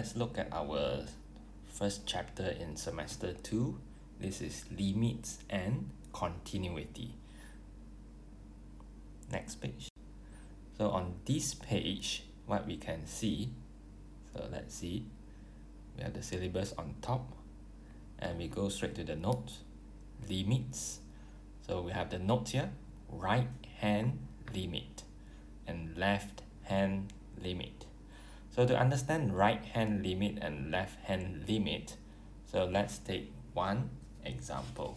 let's look at our first chapter in semester 2. This is limits and continuity. Next page. So on this page, what we can see, so let's see, we have the syllabus on top and we go straight to the notes, limits. So we have the notes here, right hand limit and left hand limit. So to understand right hand limit and left hand limit, so let's take one example.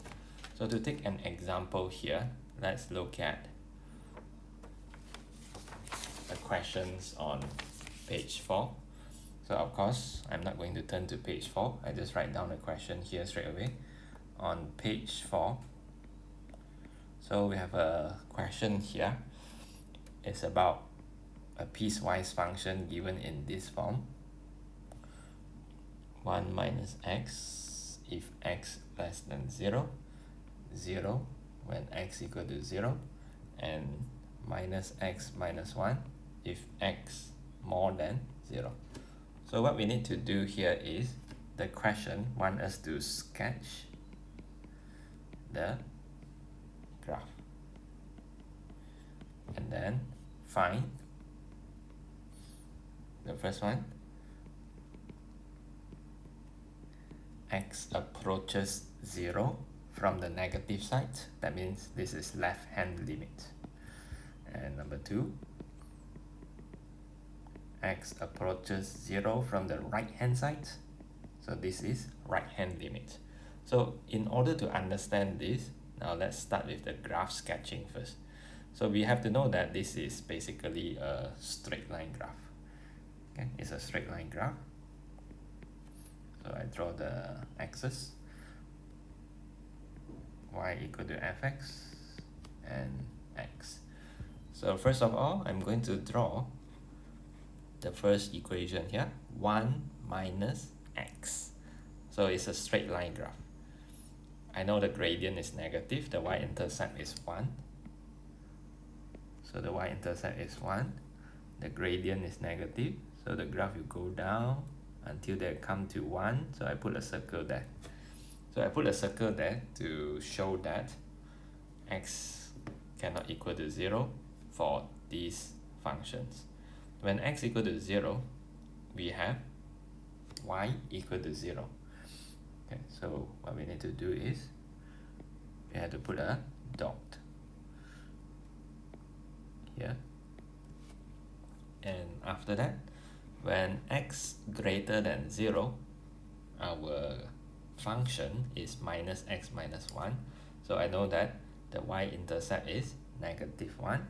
So to take an example here, let's look at the questions on page 4. So of course, I'm not going to turn to page 4. I just write down the question here straight away. On page 4, so we have a question here. It's about a piecewise function given in this form. 1 minus x if x less than 0, 0 when x equal to 0, and minus x minus 1 if x more than 0. So what we need to do here is, the question wants us to sketch the graph and then find the first one, x approaches 0 from the negative side. That means this is left hand limit. And number 2, x approaches 0 from the right hand side. So this is right hand limit. So in order to understand this, now let's start with the graph sketching first. So we have to know that this is basically a straight line graph. Okay, it's a straight line graph. So I draw the axis, y equal to fx and x. So first of all, I'm going to draw the first equation here, 1 minus x. So it's a straight line graph. I know the gradient is negative, the y-intercept is 1. So the y-intercept is 1, the gradient is negative, so the graph will go down until they come to 1. So I put a circle there. So I put a circle there to show that x cannot equal to 0 for these functions. When x equal to 0, we have y equal to 0. Okay, so what we need to do is, we have to put a dot here. And after that, when x greater than 0, our function is minus x minus 1. So I know that the y-intercept is negative 1.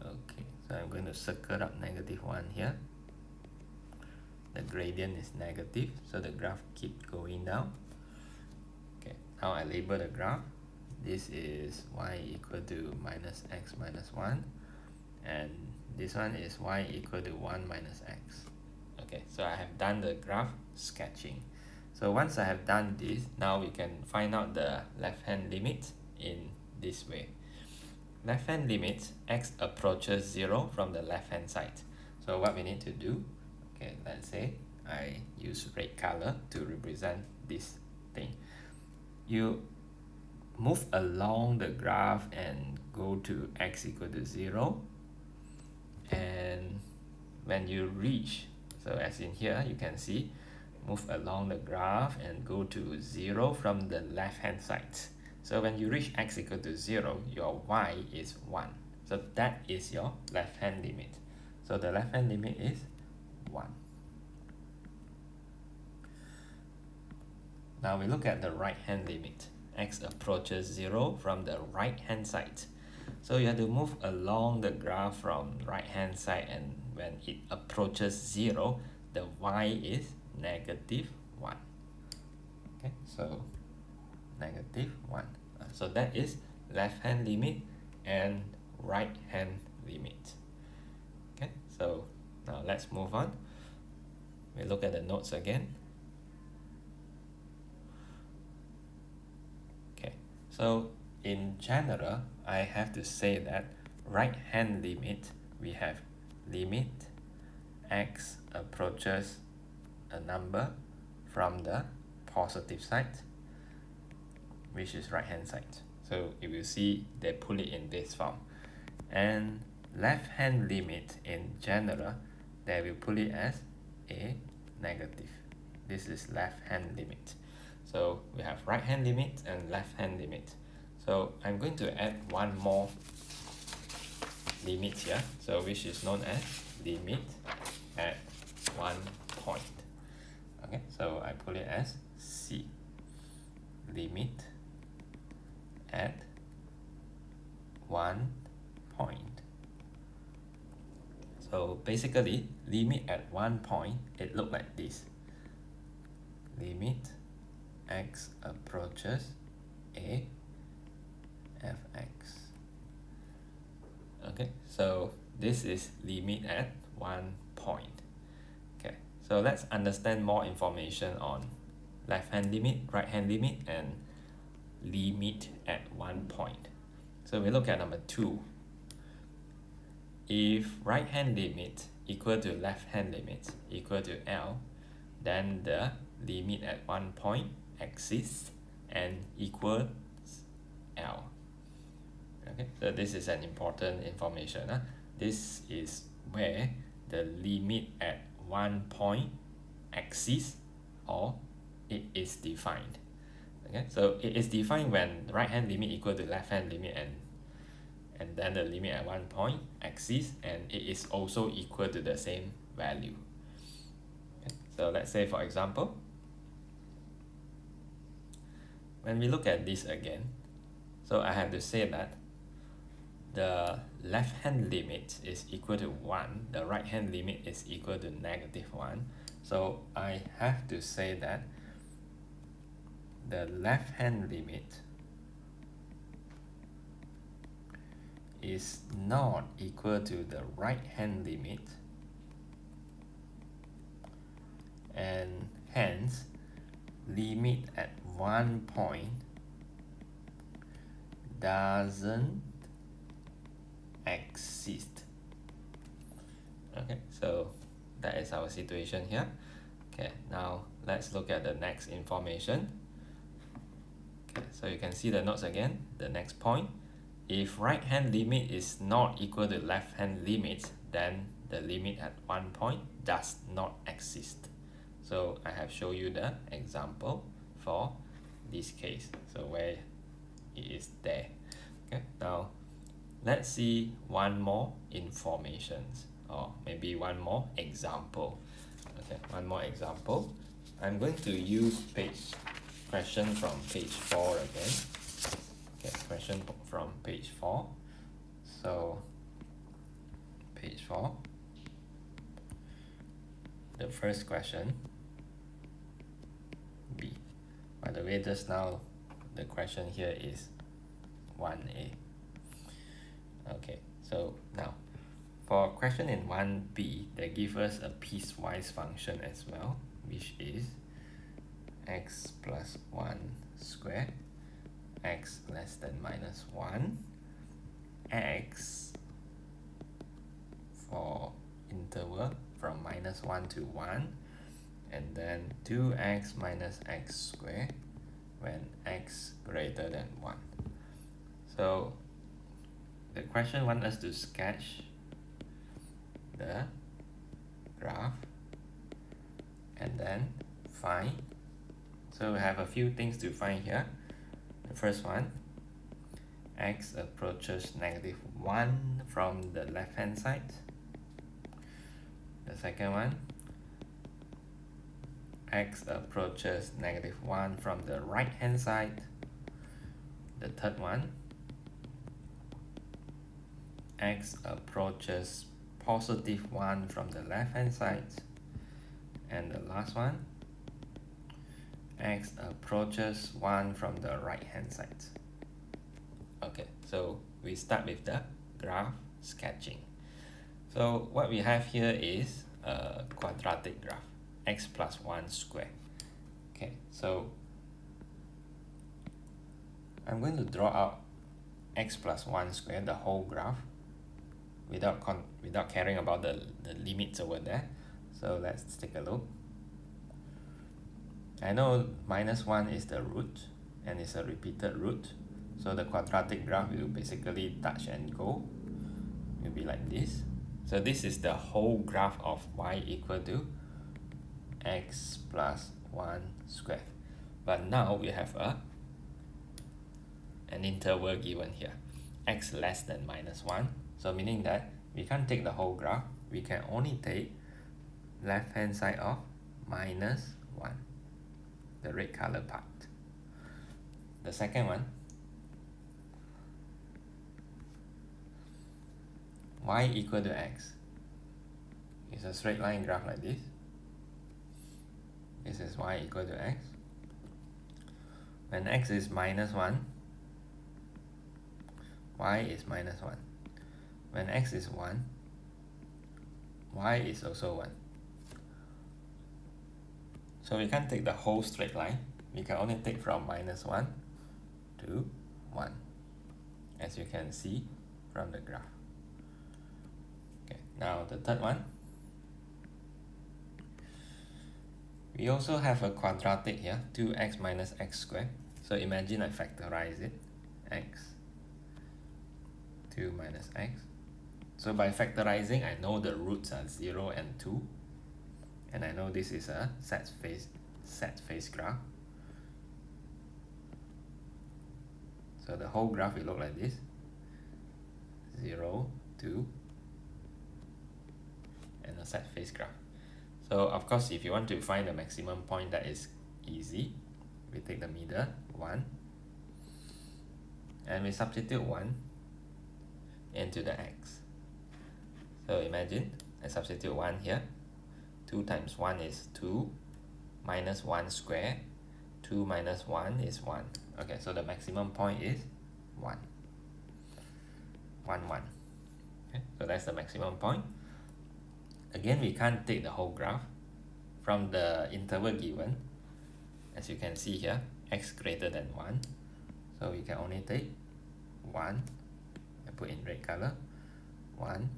Okay, so I'm going to circle up negative 1 here. The gradient is negative, so the graph keeps going down. Okay, now I label the graph. This is y equal to minus x minus 1, and this one is y equal to 1 minus x. Okay, so I have done the graph sketching. So once I have done this, now we can find out the left hand limit in this way. Left hand limit, x approaches 0 from the left hand side. So what we need to do, okay, let's say I use red color to represent this thing. You move along the graph and go to x equal to 0, and when you reach, so as in here you can see, move along the graph and go to 0 from the left hand side. So when you reach x equal to 0, your y is 1. So that is your left hand limit. So the left hand limit is 1. Now we look at the right hand limit. X approaches 0 from the right hand side. So you have to move along the graph from right hand side, and when it approaches 0, the y is negative 1. Okay, so negative 1. So that is left hand limit and right hand limit. Okay, so now let's move on. We look at the notes again. Okay, so in general, I have to say that right hand limit, we have limit x approaches a number from the positive side, which is right hand side. So you will see they put it in this form. And left hand limit in general, they will put it as a negative. This is left hand limit. So we have right hand limit and left hand limit. So I'm going to add one more limit here, so which is known as limit at one point. Okay, so I put it as C, limit at one point. So basically, limit at one point, it looked like this. Limit x approaches a fx. Okay, so this is limit at one point. Okay, so let's understand more information on left hand limit, right hand limit, and limit at one point. So we look at number 2. If right hand limit equal to left hand limit equal to L, then the limit at one point exists and equals L. Okay, so this is an important information. This is where the limit at one point exists or it is defined. Okay, so it is defined when right hand limit equal to left hand limit, and then the limit at one point exists and it is also equal to the same value. Okay, so let's say, for example, when we look at this again, so I have to say that the left hand limit is equal to 1, the right hand limit is equal to -1. So I have to say that the left hand limit is not equal to the right hand limit, and hence limit at one point doesn't exist. Okay, so that is our situation here. Okay, now let's look at the next information. Okay, so you can see the notes again. The next point, if right hand limit is not equal to left hand limit, then the limit at one point does not exist. So I have shown you the example for this case, so where it is there. Okay, now let's see one more information, or maybe one more example. Okay, one more example. I'm going to use question from page 4 again. Okay, question from page 4. So page 4, the first question, B. By the way, just now the question here is 1A. Okay, so now for question in 1B, they give us a piecewise function as well, which is x plus 1 squared, x less than -1, x for interval from -1 to 1, and then 2x minus x squared when x greater than 1. So the question wants us to sketch the graph and then find. So we have a few things to find here. The first one, x approaches -1 from the left hand side. The second one, x approaches -1 from the right hand side. The third one, x approaches +1 from the left hand side. And the last one, x approaches 1 from the right hand side. Okay, so we start with the graph sketching. So what we have here is a quadratic graph, x plus 1 squared. Okay, so I'm going to draw out x plus 1 squared, the whole graph, without caring about the limits over there. So let's take a look. I know minus 1 is the root and it's a repeated root, so the quadratic graph will basically touch and go. It will be like this. So this is the whole graph of y equal to x plus 1 squared. But now we have an interval given here, x less than minus 1. So meaning that we can't take the whole graph, we can only take left hand side of minus 1, the red color part. The second one, y equal to x. It's a straight line graph like this. This is y equal to x. When x is minus 1, y is minus 1. When x is 1, y is also 1. So we can't take the whole straight line. We can only take from minus 1 to 1, as you can see from the graph. Okay, now the third one. We also have a quadratic here, 2x minus x squared. So imagine I factorize it, x, 2 minus x. So by factorizing, I know the roots are 0 and 2. And I know this is a set face graph. So the whole graph will look like this, 0, 2, and a set face graph. So of course, if you want to find the maximum point, that is easy. We take the middle, 1, and we substitute 1 into the x. So imagine I substitute 1 here. 2 times 1 is 2, minus 1 squared. 2 minus 1 is 1. Okay, so the maximum point is 1. 1, 1. Okay, so that's the maximum point. Again, we can't take the whole graph from the interval given. As you can see here, x greater than 1. So we can only take 1, I put in red color, 1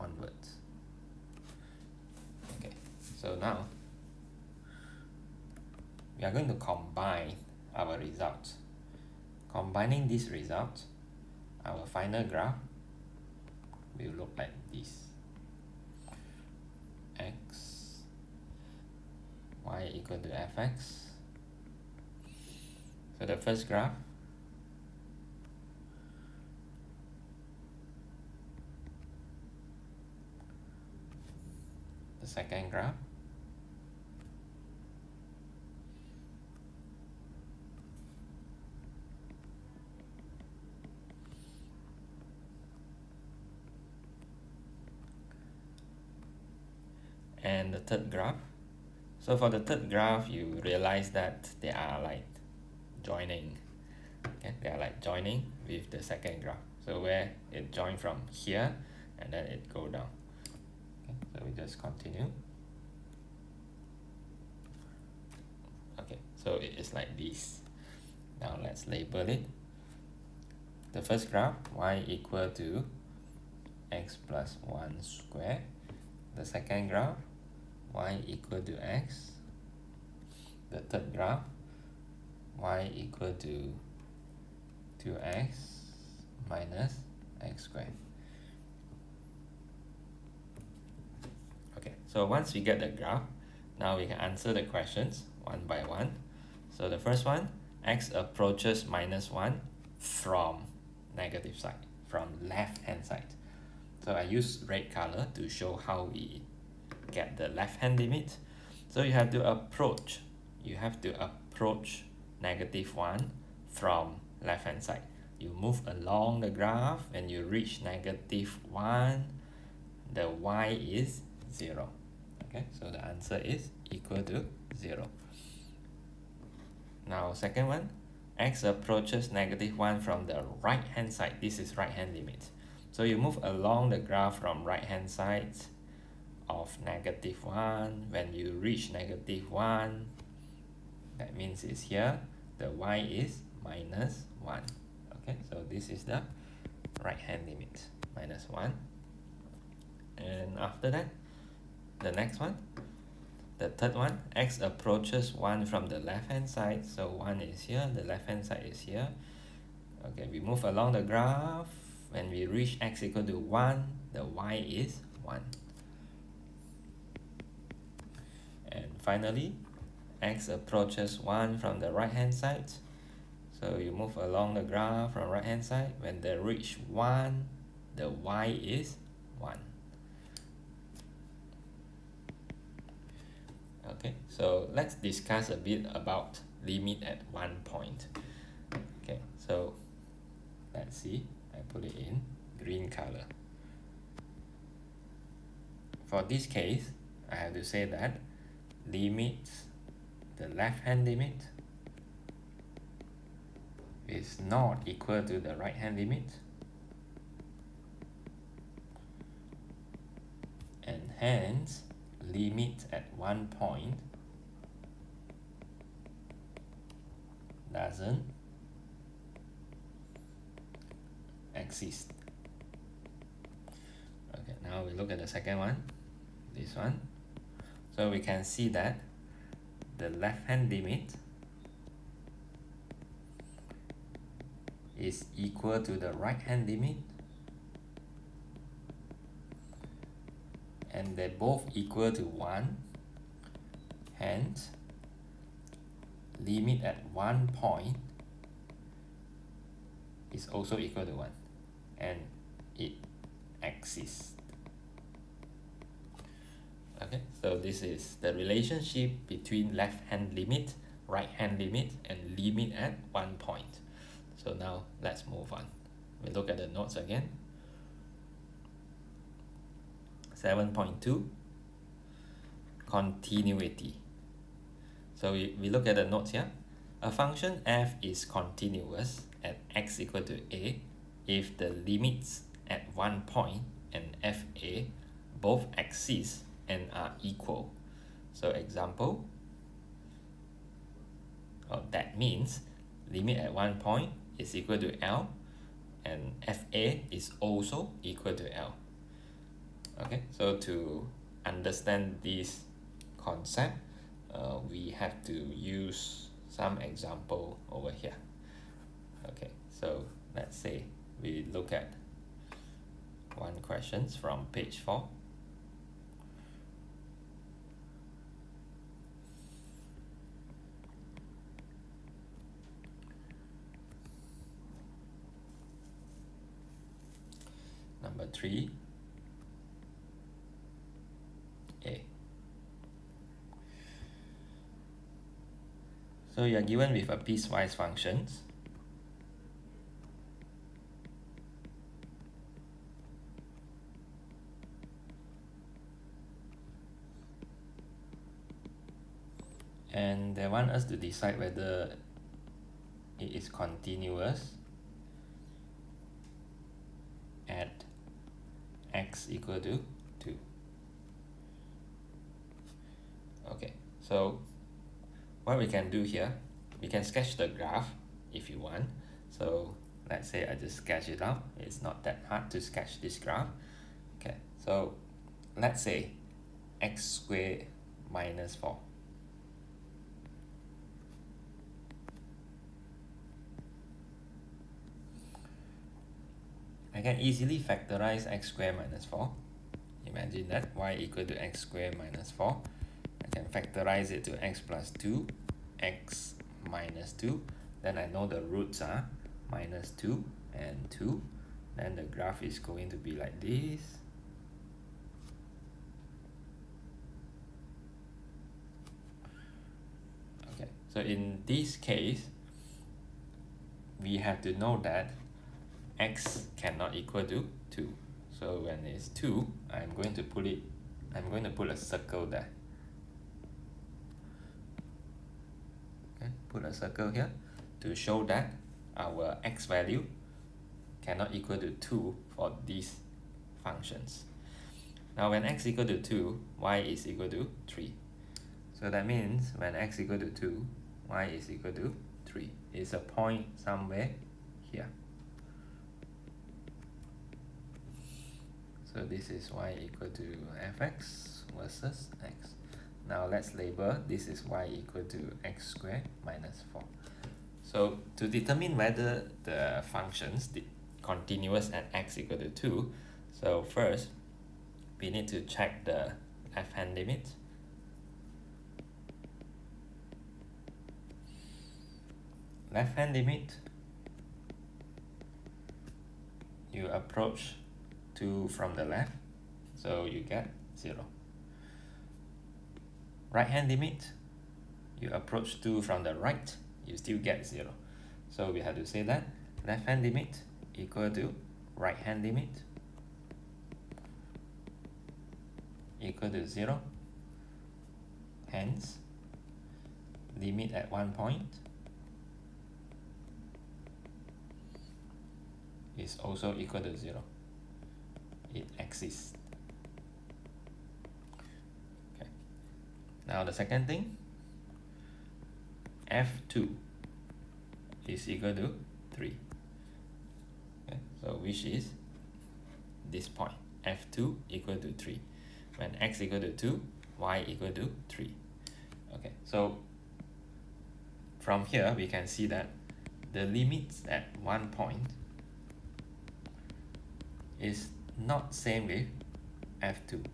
onwards. Okay, so now we are going to combine our results. Combining these results, our final graph will look like this. X, y equal to fx. So the first graph, the second graph, and the third graph. So for the third graph, you realize that they are like joining. Okay, they are like joining with the second graph. So where it joined from here and then it go down. Okay, so we just continue. Okay, so it is like this. Now let's label it. The first graph, y equal to x plus 1 squared. The second graph, y equal to x. The third graph, y equal to 2x minus x squared. Okay, so once we get the graph, now we can answer the questions one by one. So the first one, x approaches minus 1 from negative side, from left hand side. So I use red color to show how we get the left hand limit. So you have to approach negative 1 from left hand side. You move along the graph and you reach negative 1, the y is 0. Okay, so the answer is equal to 0. Now second one, x approaches negative 1 from the right hand side. This is right hand limit. So you move along the graph from right hand side of negative 1. When you reach negative 1, that means it's here, the y is minus 1. Okay, so this is the right hand limit, minus 1. And after that, the next one, the third one, x approaches 1 from the left hand side. So 1 is here, the left hand side is here. Okay, we move along the graph. When we reach x equal to 1, the y is 1. And finally, x approaches 1 from the right hand side. So you move along the graph from right hand side. When they reach 1, the y is 1. Okay, so let's discuss a bit about limit at one point. Okay, so let's see, I put it in green color. For this case, I have to say that limit, the left hand limit is not equal to the right hand limit, and hence limit at one point doesn't exist. Okay, now we look at the second one, this one. So we can see that the left hand limit is equal to the right hand limit, and they're both equal to 1. Hence, limit at one point is also equal to 1, and it exists. Okay, so this is the relationship between left hand limit, right hand limit, and limit at one point. So now let's move on. We look at the notes again. 7.2, continuity. So we look at the notes here. A function f is continuous at x equal to a if the limits at one point and fa both exist and are equal. So example, that means limit at one point is equal to L and fa is also equal to L. Okay, so to understand this concept, we have to use some example over here. Okay, so let's say we look at one question from page 4. Number 3. A. So you are given with a piecewise functions. And they want us to decide whether it is continuous at x equal to 2. Okay, so what we can do here, we can sketch the graph if you want. So let's say I just sketch it out. It's not that hard to sketch this graph. Okay, so let's say x squared minus 4. I can easily factorize x squared minus 4. Imagine that, y equal to x squared minus 4. I can factorize it to x plus 2, x minus 2. Then I know the roots are minus 2 and 2. Then the graph is going to be like this. Okay, so in this case, we have to know that x cannot equal to 2. So when it's 2, I'm going to put a circle there. Okay, put a circle here to show that our x value cannot equal to 2 for these functions. Now when x equal to 2, y is equal to 3. So that means when x equal to 2, y is equal to 3. It's a point somewhere here. So this is y equal to fx versus x. Now let's label this is y equal to x squared minus 4. So to determine whether the functions continuous at x equal to 2, so first we need to check the left hand limit. Left hand limit, you approach 2 from the left, so you get 0. Right hand limit, you approach 2 from the right, you still get 0. So we have to say that left hand limit equal to right hand limit equal to 0. Hence, limit at one point is also equal to 0. It exists. Okay. Now the second thing, f2 is equal to 3. Okay. So which is this point, f2 equal to 3. When x equal to 2, y equal to 3. Okay, so from here we can see that the limits at one point is not same with f2.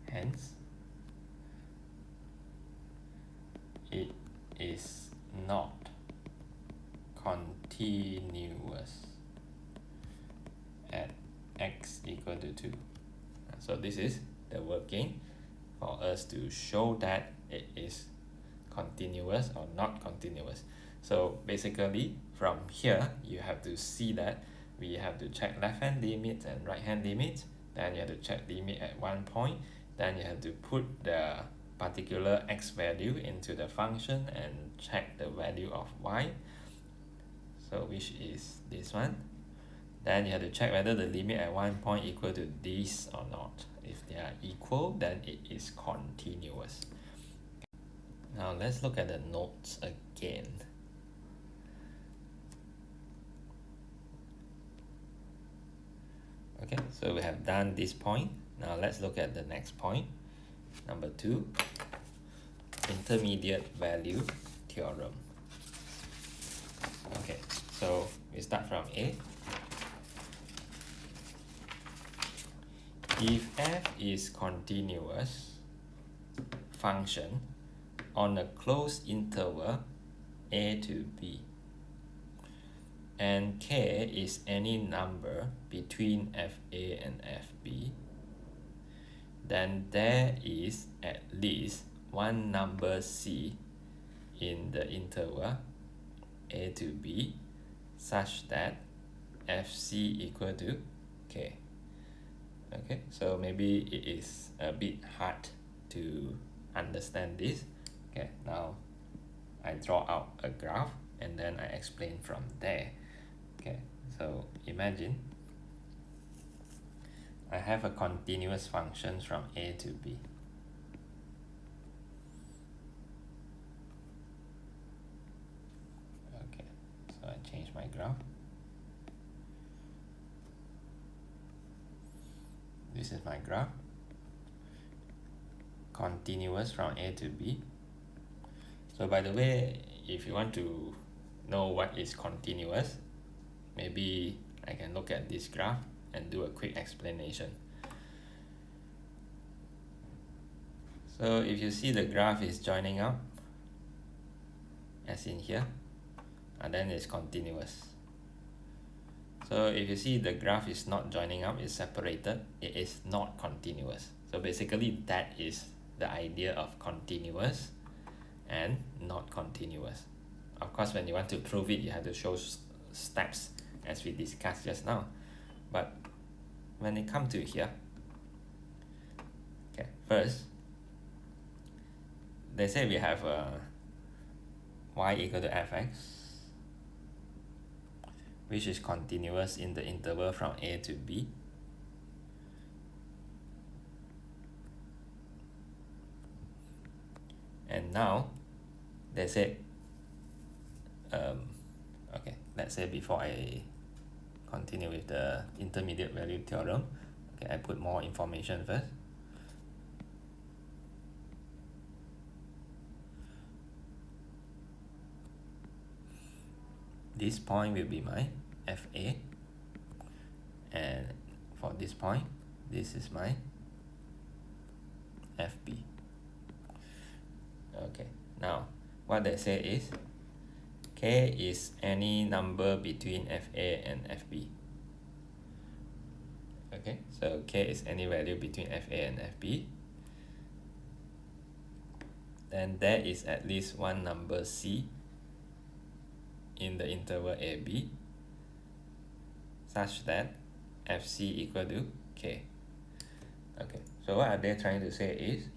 Hence, it is not continuous at x equal to 2. So this is the working for us to show that it is continuous or not continuous. So basically from here you have to see that we have to check left hand limit and right hand limit, then you have to check limit at one point, then you have to put the particular x value into the function and check the value of y, so which is this one. Then you have to check whether the limit at one point equal to this or not. If they are equal, then it is continuous. Now let's look at the notes again. Okay, so we have done this point. Now let's look at the next point. Number 2, intermediate value theorem. Okay, so we start from A. If f is continuous function on a closed interval a to b, and k is any number between fa and fb, then there is at least one number c in the interval a to b such that fc equal to k. Okay, so maybe it is a bit hard to understand this. Okay, now I draw out a graph and then I explain from there. Okay, so imagine I have a continuous function from a to b. Okay, so I change my graph. This is my graph, continuous from a to b. So by the way, if you want to know what is continuous, maybe I can look at this graph and do a quick explanation. So if you see the graph is joining up, as in here, and then it's continuous. So if you see the graph is not joining up, it's separated, it is not continuous. So basically that is the idea of continuous and not continuous. Of course, when you want to prove it, you have to show steps as we discussed just now. But when it comes to here, okay, first, they say we have y equal to fx, which is continuous in the interval from a to b. And now they say, okay, let's say before I continue with the intermediate value theorem. Okay, I put more information first. This point will be my FA, and for this point, this is my FB. Okay, now what they say is K is any number between FA and FB. Okay, so K is any value between FA and FB. Then there is at least one number C in the interval AB such that FC equal to K. Okay, so what are they trying to say is,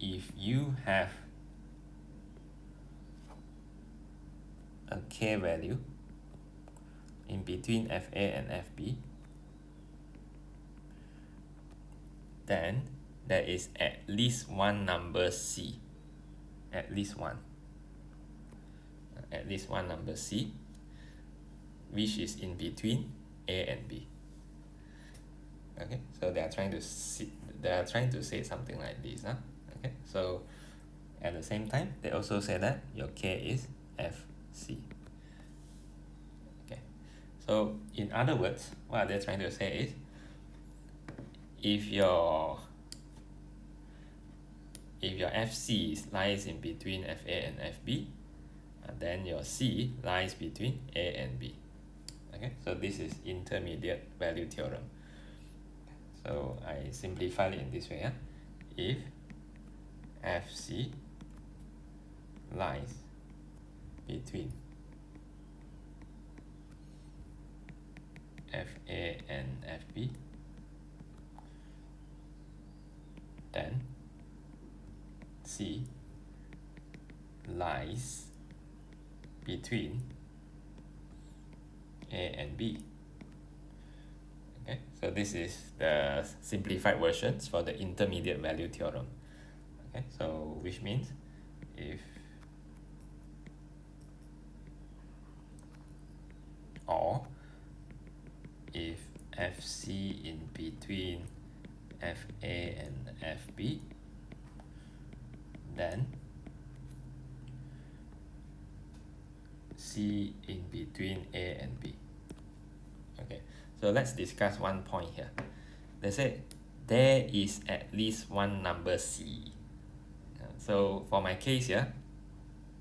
if you have a K value in between FA and FB, then there is at least one number C, at least one number C, which is in between A and B. Okay, so they are trying to say something like this, huh? Okay, so at the same time, they also say that your K is FC. Okay, so in other words, what they're trying to say is, if your FC lies in between FA and FB, then your C lies between A and B. Okay, so this is intermediate value theorem. So I simplify it in this way. If FC lies between FA and FB, then C lies between A and B. Okay, so this is the simplified versions for the intermediate value theorem. Okay, so which means if FC in between FA and FB, then C in between A and B. Okay, so let's discuss one point here. They say there is at least one number C. So for my case here,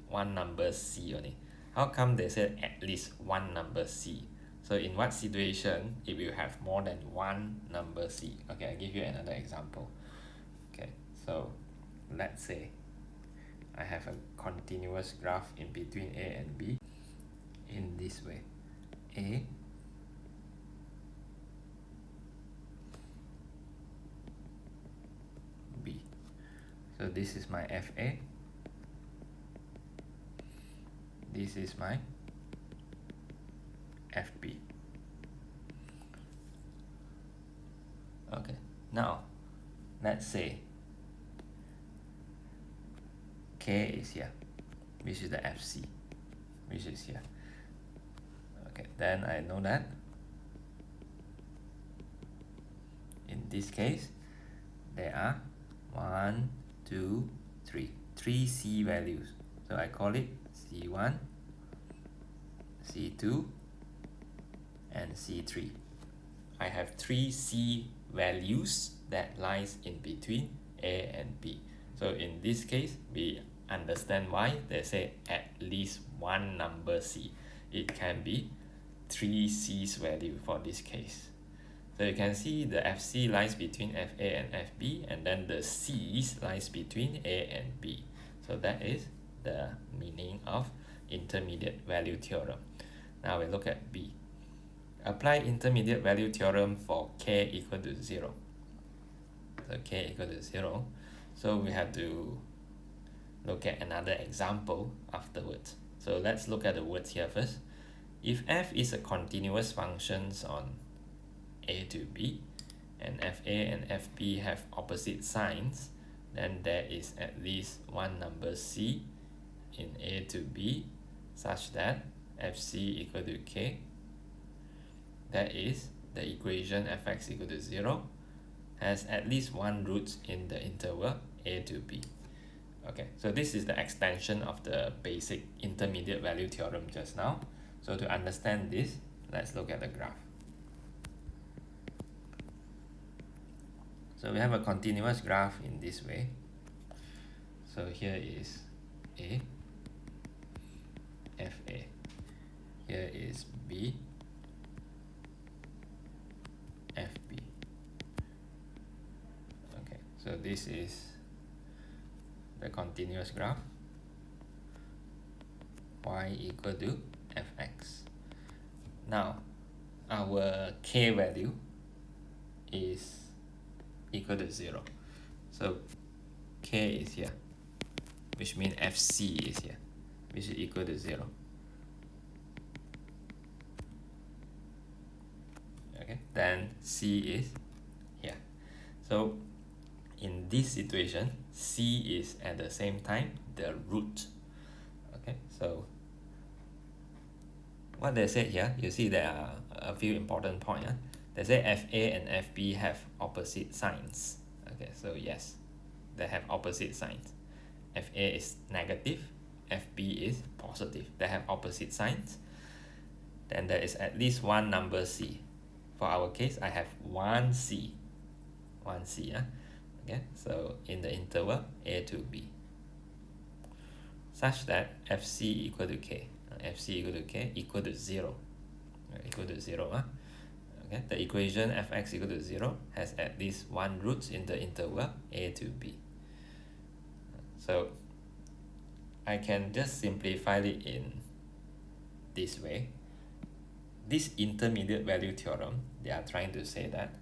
one number C only. How come they said at least one number C? So in what situation it will have more than one number C? Okay, I'll give you another example. Okay, so let's say I have a continuous graph in between A and B in this way. A, B. So this is my FA. This is my FB. Okay, now let's say K is here, which is the FC, which is here. Okay, then I know that in this case there are 1, 2, 3, 3 C values. So I call it C1, C2, and C3. I have 3 C values that lies in between A and B. So in this case, we understand why they say at least one number C. It can be 3 C's value for this case. So you can see the FC lies between FA and FB, and then the C's lies between A and B. So that is the meaning of intermediate value theorem. Now we look at B. Apply intermediate value theorem for K equal to 0. So K equal to 0. So we have to look at another example afterwards. So let's look at the words here first. If f is a continuous function on A to B, and FA and FB have opposite signs, then there is at least one number C in A to B such that FC equal to K. that is the equation fx equal to 0 has at least one root in the interval a to b. Okay, so this is the extension of the basic intermediate value theorem just now. So to understand this, let's look at the graph. So we have a continuous graph in this way. So here is A, FA. Here is B, FB. Okay, so this is the continuous graph, y equal to fx. Now, our k value is equal to 0. So k is here, which means fc is here, which is equal to 0. Okay, then c is here. So in this situation, c is at the same time the root. Okay, so what they said here, you see there are a few important points. They say FA and FB have opposite signs. Okay, so yes, they have opposite signs. FA is negative, FB is positive. They have opposite signs. Then there is at least one number C. For our case, I have one C. One C. Okay, so in the interval A to B, such that FC equal to K. FC equal to K equal to 0. Equal to 0. Okay, the equation fx equal to 0 has at least one root in the interval A to B. So I can just simplify it in this way. This intermediate value theorem, they are trying to say that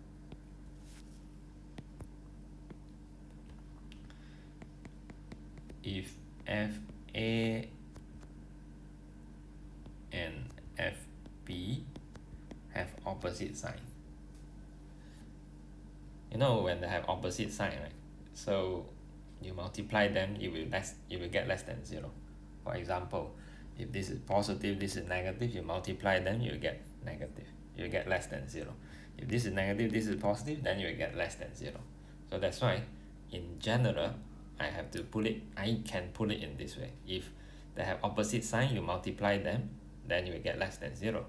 if FA and FB have opposite sign. You know when they have opposite sign, right? So you multiply them, you will get less than 0. For example, if this is positive, this is negative, you multiply them, you get negative. You get less than 0. If this is negative, this is positive, then you will get less than 0. So that's why, in general, I can put it in this way. If they have opposite sign, you multiply them, then you will get less than 0.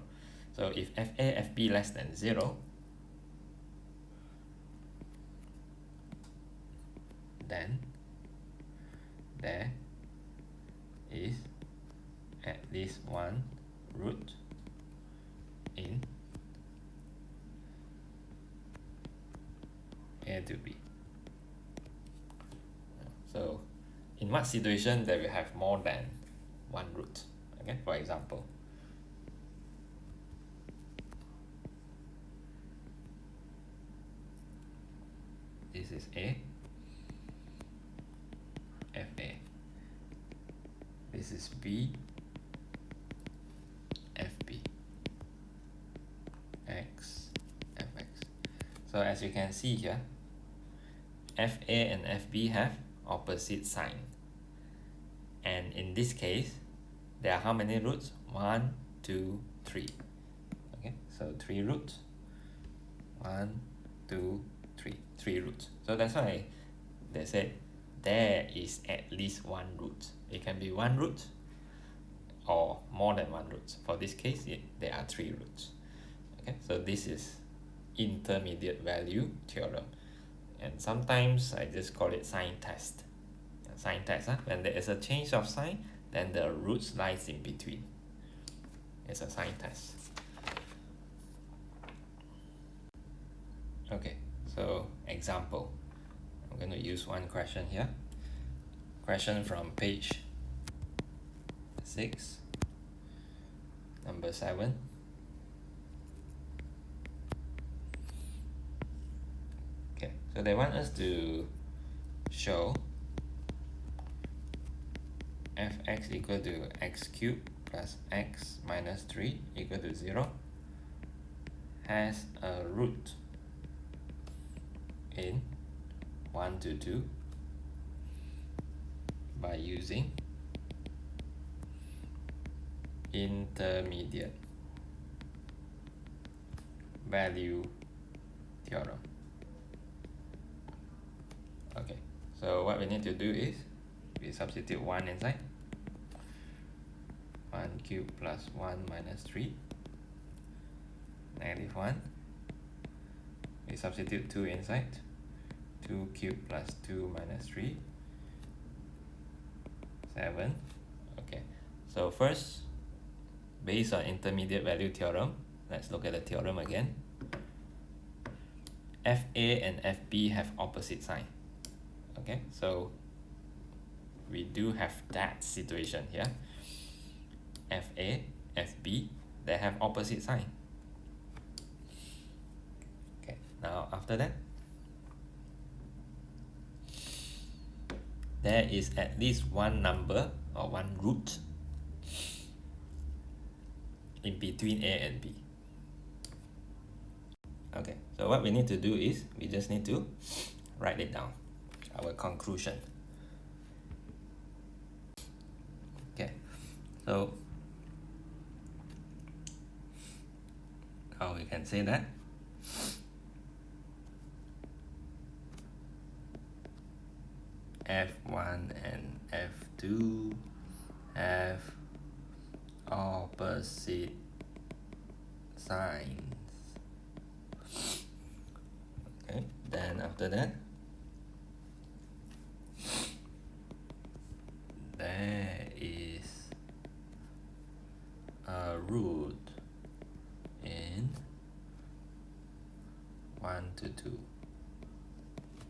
So if FA, FB less than 0, then there is at least one root in A to B. So in what situation that we have more than one root? Okay, for example, this is A, FA. This is B, FB, X, FX. So as you can see here, FA and FB have opposite sign. And in this case, there are how many roots? 1, 2, 3. Okay, so 3 roots. 1, 2, 3. 3 roots. So that's why they said there is at least one root. It can be one root or more than one root. For this case, there are 3 roots. Okay, so this is intermediate value theorem. And sometimes I just call it sign test. Sign test, when there is a change of sign, then the roots lies in between. It's a sign test. Okay, so example. I'm going to use one question here. Question from page 6, number 7. Okay, so they want us to show fx equal to x cubed plus x minus 3 equal to 0 has a root in 1 to 2 by using intermediate value theorem. Okay, so what we need to do is we substitute 1 inside. 1 cubed plus 1 minus 3, negative 1. We substitute 2 inside. 2 cubed plus 2 minus 3, 7. Okay, so first, based on intermediate value theorem, let's look at the theorem again. FA and FB have opposite sign. Okay, so we do have that situation here. FA, FB, they have opposite sign. Okay, now after that, there is at least one number or one root in between A and B. Okay, so what we need to do is we just need to write it down, our conclusion. Okay, so how we can say that? F1 and F2 have opposite signs. Okay, then after that, there is a root in 1 to 2.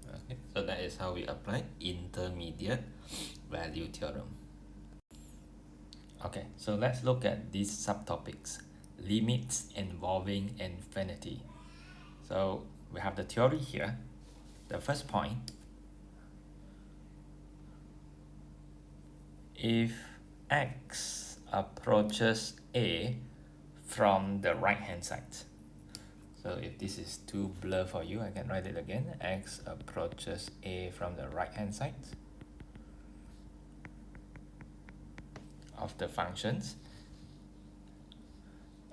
Okay, so that is how we apply intermediate value theorem. Okay, so let's look at these subtopics. Limits involving infinity. So we have the theory here. The first point, if x approaches a from the right hand side. So if this is too blur for you, I can write it again. X approaches a from the right hand side of the functions,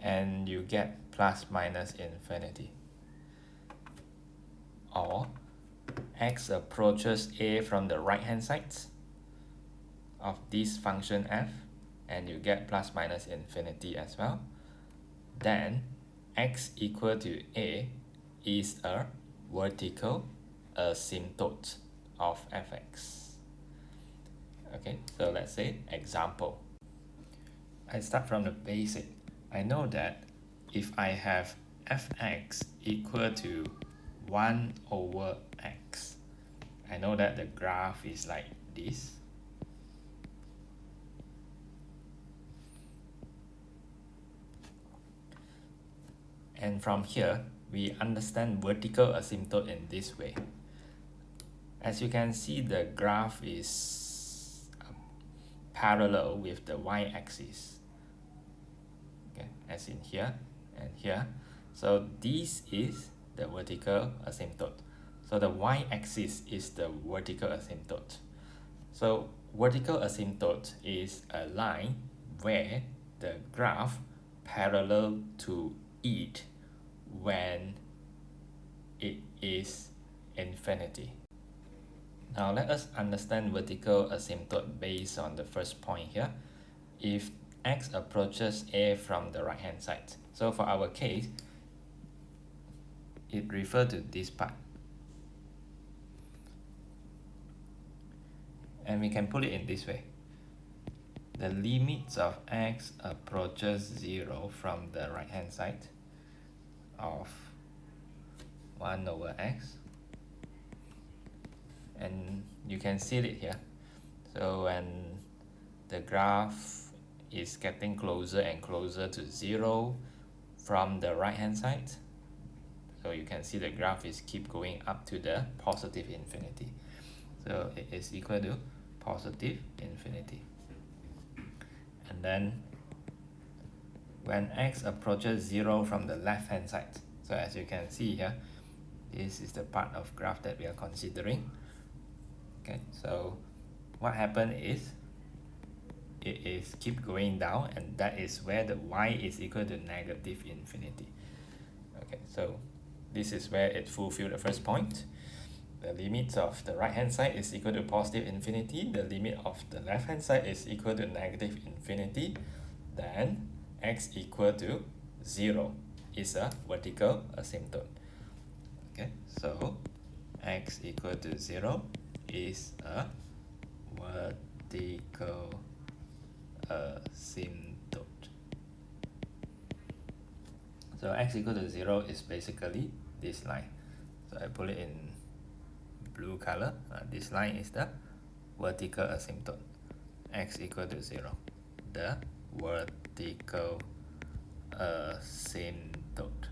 and you get plus minus infinity. Or x approaches a from the right hand side of this function f, and you get plus minus infinity as well. Then x equal to a is a vertical asymptote of fx. Okay, so let's say example. I start from the basic. I know that if I have fx equal to 1 over x, I know that the graph is like this. And from here, we understand vertical asymptote in this way. As you can see, the graph is parallel with the y-axis. Okay, as in here and here. So this is the vertical asymptote. So the y-axis is the vertical asymptote. So vertical asymptote is a line where the graph parallel to it when it is infinity. Now let us understand vertical asymptote based on the first point here. If x approaches a from the right hand side. So for our case, it refers to this part. And we can put it in this way. The limits of x approaches 0 from the right hand side of 1 over x, and you can see it here. So when the graph is getting closer and closer to 0 from the right hand side, so you can see the graph is keep going up to the positive infinity. So it is equal to positive infinity. And then when x approaches 0 from the left hand side, so as you can see here, this is the part of graph that we are considering. Okay, so what happened is it is keep going down, and that is where the y is equal to negative infinity. Okay, so this is where it fulfilled the first point. The limit of the right hand side is equal to positive infinity. The limit of the left hand side is equal to negative infinity. Then x equal to 0 is a vertical asymptote. Okay, so x equal to 0 is a vertical asymptote. So x equal to 0 is basically this line. So I put it in blue color. This line is the vertical asymptote. X equal to 0. The vertical asymptote.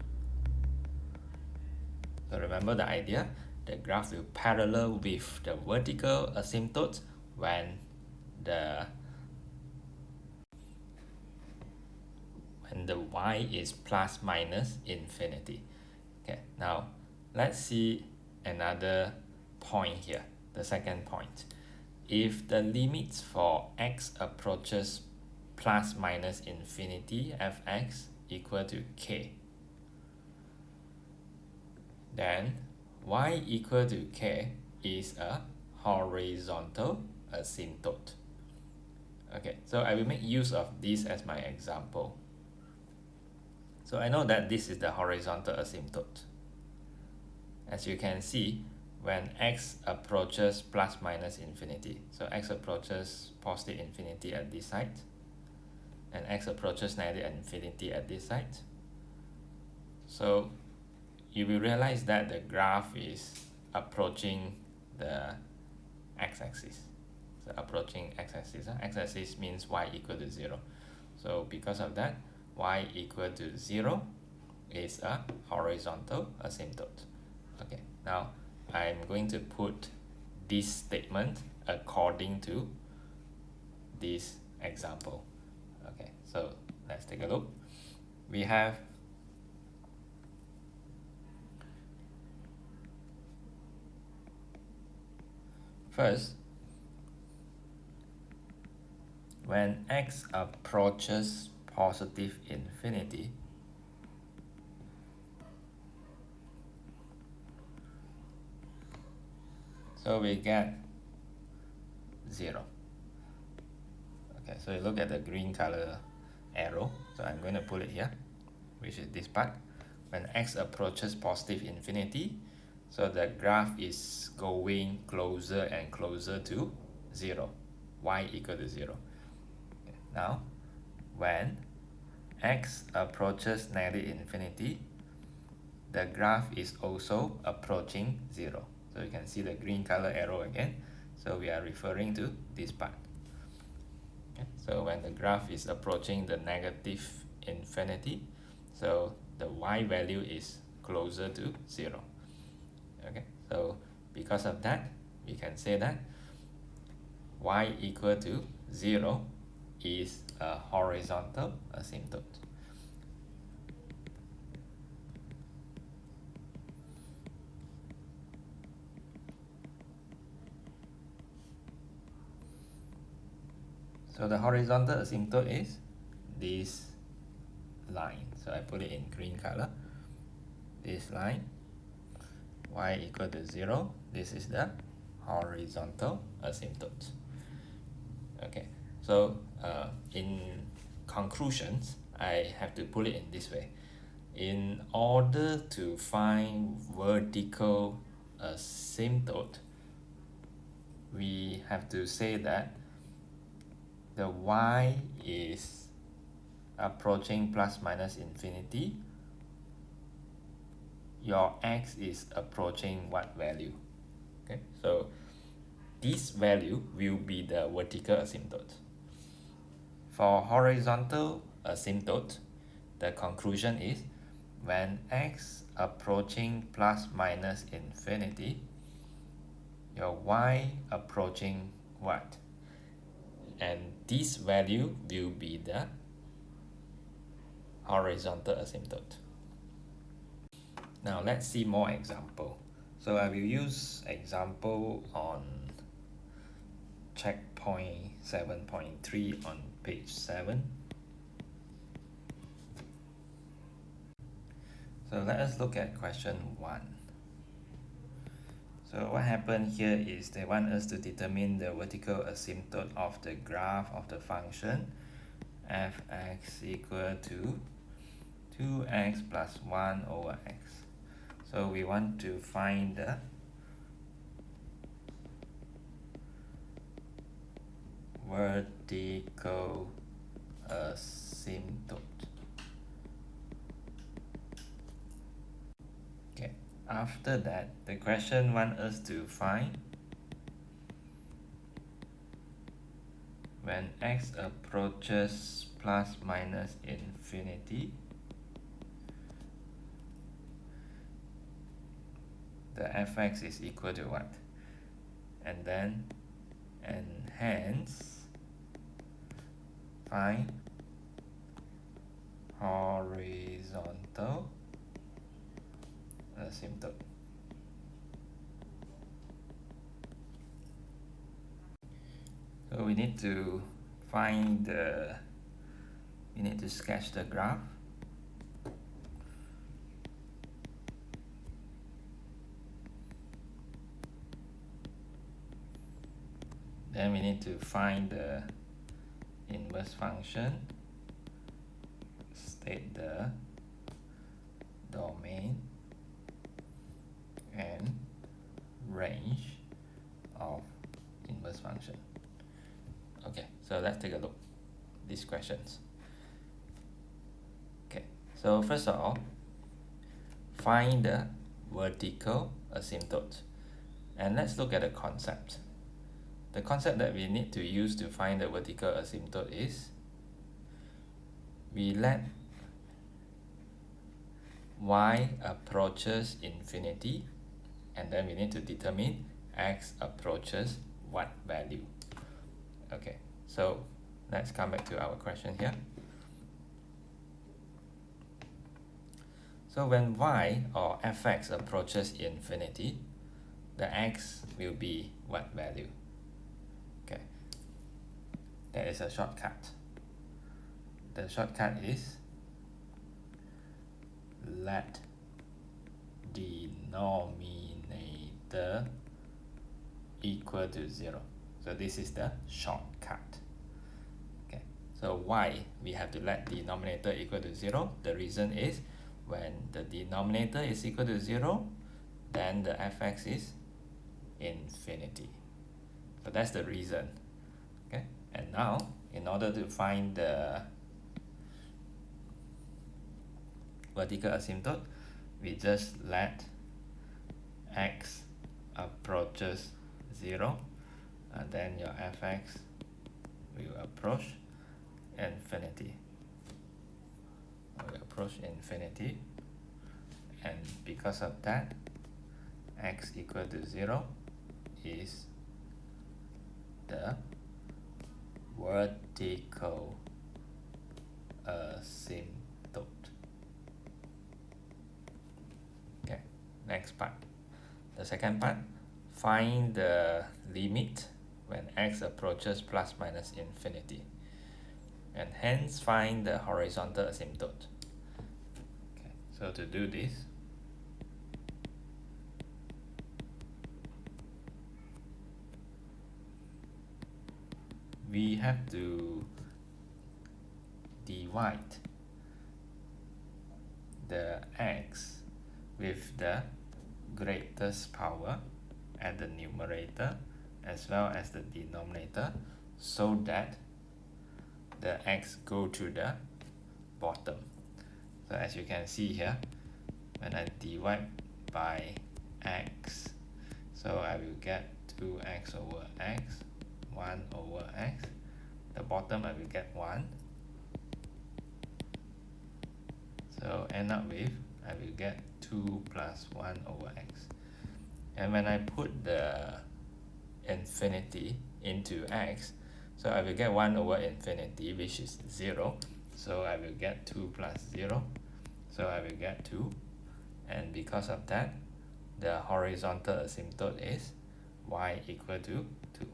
So remember the idea, the graph will parallel with the vertical asymptote when the y is plus minus infinity. Okay, now let's see another point here, the second point. If the limits for x approaches plus minus infinity fx equal to k, then y equal to k is a horizontal asymptote. Okay, so I will make use of this as my example. So I know that this is the horizontal asymptote. As you can see, when x approaches plus minus infinity, so x approaches positive infinity at this side, and x approaches negative infinity at this side. So you will realize that the graph is approaching the x-axis. So approaching x-axis. X-axis means y equal to 0. So because of that, y equal to 0 is a horizontal asymptote. Okay, now I'm going to put this statement according to this example. Okay, so let's take a look. We have first, when x approaches positive infinity, so we get 0. Okay, so you look at the green color arrow. So I'm going to put it here, which is this part. When x approaches positive infinity, so the graph is going closer and closer to 0, y equal to 0. Okay. Now, when x approaches negative infinity, the graph is also approaching 0. So you can see the green color arrow again. So we are referring to this part. Okay. So when the graph is approaching the negative infinity, so the y value is closer to 0. Okay, so because of that, we can say that y equal to 0 is a horizontal asymptote. So the horizontal asymptote is this line. So I put it in green color. This line, y equal to 0. This is the horizontal asymptote. Okay, so in conclusions, I have to put it in this way. In order to find vertical asymptote, we have to say that the y is approaching plus minus infinity. Your x is approaching what value? Okay, so this value will be the vertical asymptote. For horizontal asymptote, the conclusion is when x approaching plus minus infinity, your y approaching what? And this value will be the horizontal asymptote. Now let's see more example. So I will use example on checkpoint 7.3 on page 7. So let us look at question 1. So what happened here is they want us to determine the vertical asymptote of the graph of the function fx equal to 2x plus 1 over x. So we want to find the vertical asymptote. Okay, after that, the question wants us to find when x approaches plus minus infinity, the fx is equal to what? And hence find horizontal asymptote. So we need to sketch the graph. Then we need to find the inverse function, state the domain and range of inverse function. Okay, so let's take a look at these questions. Okay, so first of all, find the vertical asymptote. And let's look at the concept. The concept that we need to use to find the vertical asymptote is we let y approaches infinity, and then we need to determine x approaches what value. Okay, so let's come back to our question here. So when y or fx approaches infinity, the x will be what value? Okay, there is a shortcut. The shortcut is let denominator equal to 0. So this is the shortcut. Okay, so why we have to let denominator equal to 0? The reason is when the denominator is equal to 0, then the fx is infinity. So that's the reason. Okay, and now in order to find the vertical asymptote, we just let x approaches 0, and then your fx will approach infinity. And because of that, x equal to 0 is the vertical asymptote. Okay, next part. The second part, find the limit when x approaches plus minus infinity, and hence find the horizontal asymptote. Okay, so to do this, we have to divide the x with the greatest power at the numerator as well as the denominator, so that the x go to the bottom. So as you can see here, when I divide by x, so I will get 2x over x, 1 over x. The bottom I will get 1. So end up with, I will get 2 plus 1 over x. And when I put the infinity into x, so I will get 1 over infinity, which is 0. So I will get 2 plus 0. So I will get 2. And because of that, the horizontal asymptote is y equal to 2.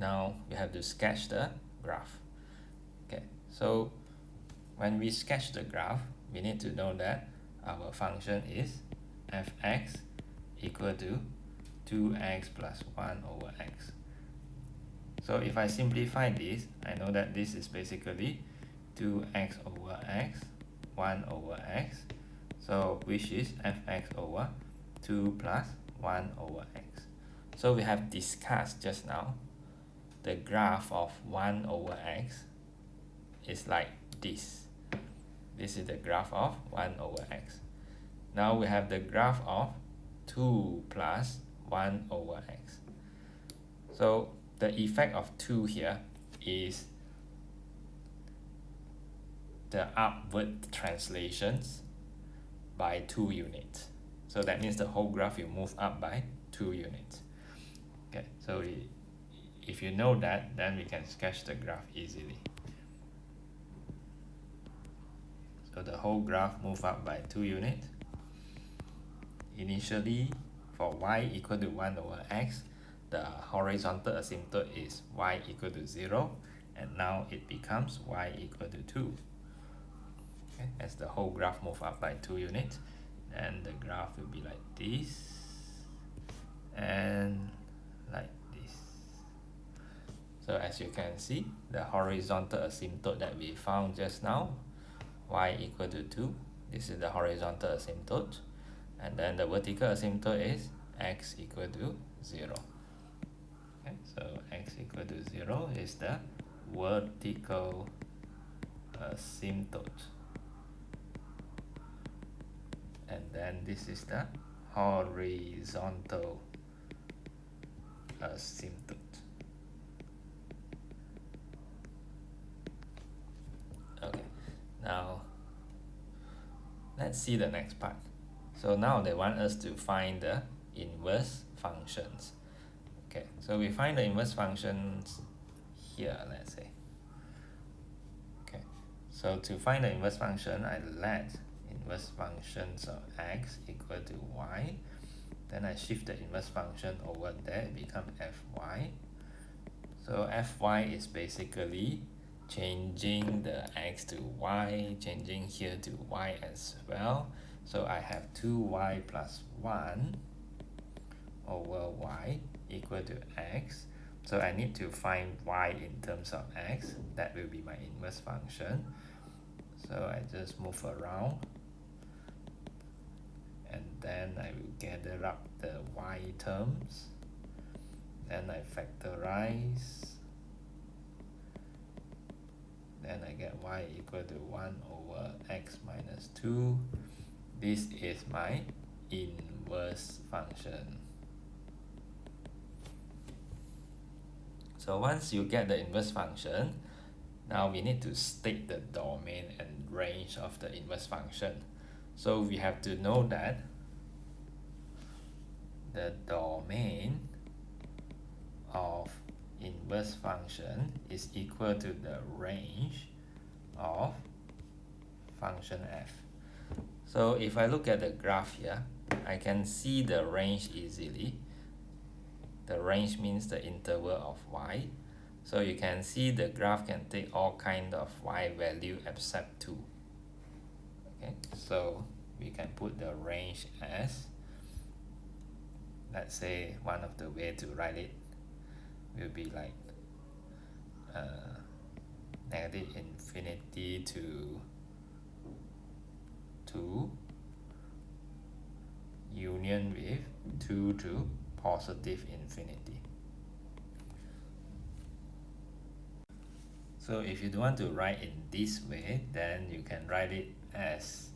now we have to sketch the graph. Okay, so when we sketch the graph, we need to know that our function is fx equal to 2x plus 1 over x. So if I simplify this, I know that this is basically 2x over x, 1 over x, so which is fx over 2 plus 1 over x. So we have discussed just now, the graph of 1 over x is like this. This is the graph of 1 over x. Now we have the graph of 2 plus 1 over x. So the effect of 2 here is the upward translations by 2 units. So that means the whole graph will move up by 2 units. Okay, so if you know that, then we can sketch the graph easily. So the whole graph move up by 2 units. Initially, for y equal to 1 over x, the horizontal asymptote is y equal to 0, and now it becomes y equal to 2. Okay, as the whole graph move up by 2 units, and the graph will be like this and like this. So as you can see, the horizontal asymptote that we found just now, y equal to 2, this is the horizontal asymptote, and then the vertical asymptote is x equal to 0. Okay, so x equal to 0 is the vertical asymptote, and then this is the horizontal asymptote. Okay, now let's see the next part. So now they want us to find the inverse functions. Okay, so we find the inverse functions here, let's say. Okay, so to find the inverse function, I let inverse functions of x equal to y. Then I shift the inverse function over there, it becomes fy. So fy is basically changing the x to y, changing here to y as well. So I have 2y plus 1 over y equal to x. So I need to find y in terms of x. That will be my inverse function. So I just move around, and then I will gather up the y terms. Then I factorize. Then I get y equal to 1 over x minus 2. This is my inverse function. So once you get the inverse function, now we need to state the domain and range of the inverse function. So we have to know that the domain of inverse function is equal to the range of function f. So if I look at the graph here, I can see the range easily. The range means the interval of y. So you can see the graph can take all kind of y value except 2. Okay, so we can put the range as, let's say one of the way to write it will be like negative infinity to 2 union with 2 to positive infinity. So if you don't want to write in this way, then you can write it as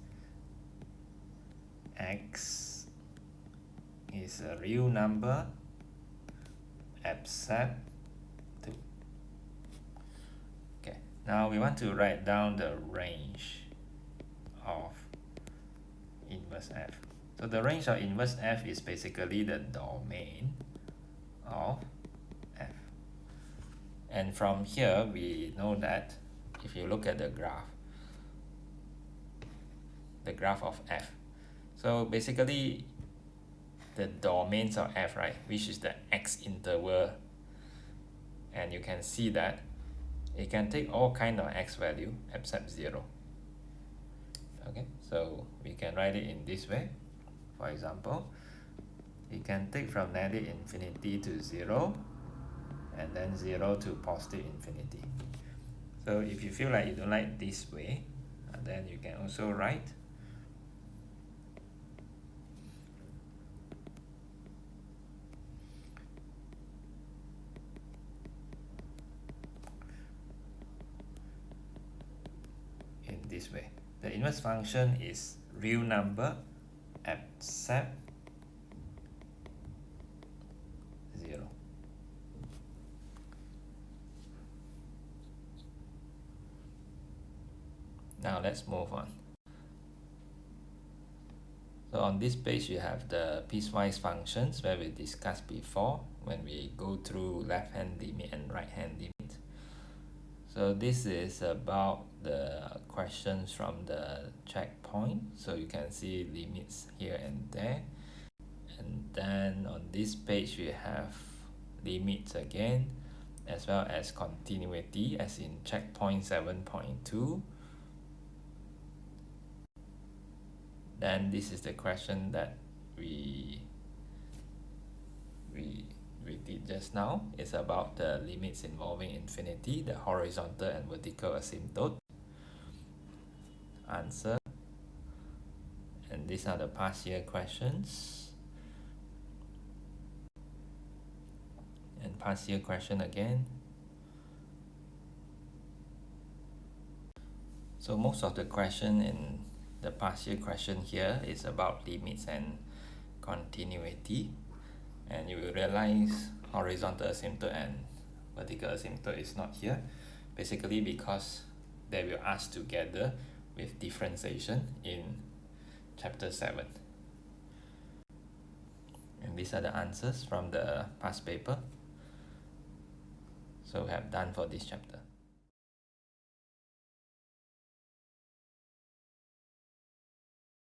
x is a real number except 2. Okay, now we want to write down the range of inverse f. So the range of inverse f is basically the domain of f. And from here, we know that if you look at the graph of f, so basically the domains of f, right, which is the x interval, and you can see that it can take all kind of x value except 0. Okay, so we can write it in this way. For example, it can take from negative infinity to 0 and then 0 to positive infinity. So if you feel like you don't like this way, then you can also write in this way. The inverse function is real number except 0. Now let's move on. So on this page you have the piecewise functions where we discussed before when we go through left hand limit and right hand limit. So this is about the questions from the checkpoint. So you can see limits here and there. And then on this page we have limits again, as well as continuity as in checkpoint 7.2. Then this is the question that we did just now. It's about the limits involving infinity, the horizontal and vertical asymptote. Answer. And these are the past year questions. And past year question again. So most of the question in the past year question here is about limits and continuity, and you will realize horizontal asymptote and vertical asymptote is not here, basically because they will ask together with differentiation in chapter 7. And these are the answers from the past paper. So we have done for this chapter.